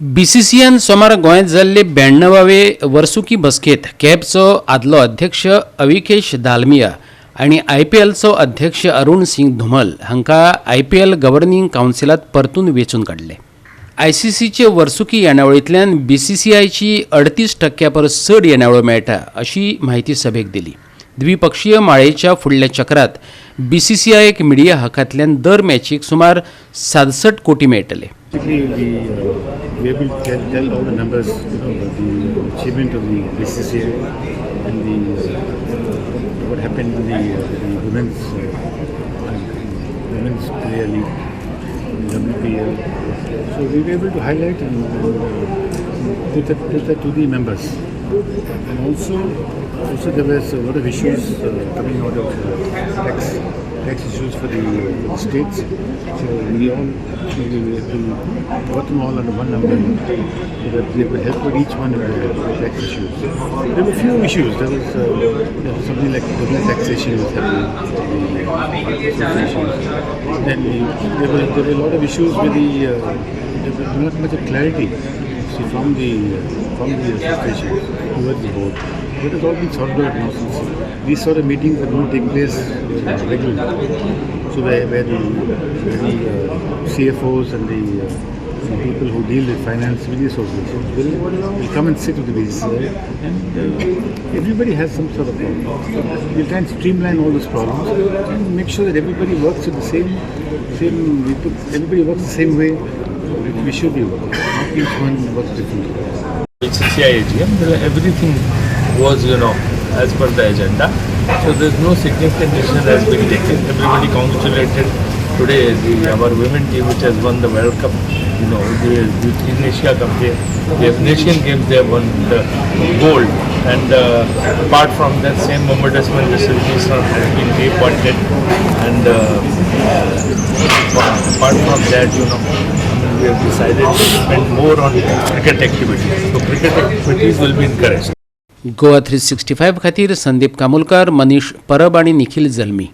BCCIन सोमार गोंयांत जाल्ले 92वे वर्सुकी बसकेत कॅबचो आदलो अध्यक्ष अविकेश दालमिया आनी IPLचो अध्यक्ष अरुण सिंग धुमल हांकां IPL गव्हर्निंग कावन्सिलांत परतून वेंचून काडले. ICCचे वर्सुकी येणावळींतल्यान BCCIची 38% परस चड येणावळ मेळटा अशी माहिती सभेक दिली. द्विपक्षीय माळेच्या फुडल्या चक्रांत BCCIक मिडिया हकांतल्यान दर मॅचीक सुमार 67 कोटी मेळटले. We will tell all the members about the achievement of the BCCI and what happened in the women's player league, WPL. So we were able to highlight and put that to the members. And also there was a lot of issues coming out of tax issues for the states. So we brought them all under one umbrella so that they would help with each one of the tax issues. There were a few issues. There was something like double taxation was happening. Then there were a lot of issues with there was not much of clarity from the association towards the board. It has all been sorted out now since these sort of meetings are going to take place regularly. So where the CFOs and the people who deal with finance with the associations will come and sit with the BCCI, and everybody has some sort of problem. We'll try and streamline all those problems and make sure that everybody works with the same. Everybody works the same way we should be working. Not each one works differently. BCCI AGM, everything was, as per the agenda. So there's no significant decision has been taken. Everybody congratulated today our women team which has won the World Cup. The Asia Cup, the Asian Games they have won the gold. And apart from that, same ombudsman facilities has been reappointed. And apart from that, we have decided to spend more on cricket activities. So cricket activities will be encouraged. GOA365 खातीर संदीप कामुलकार, मनीष परब आनी निखिल जल्मी.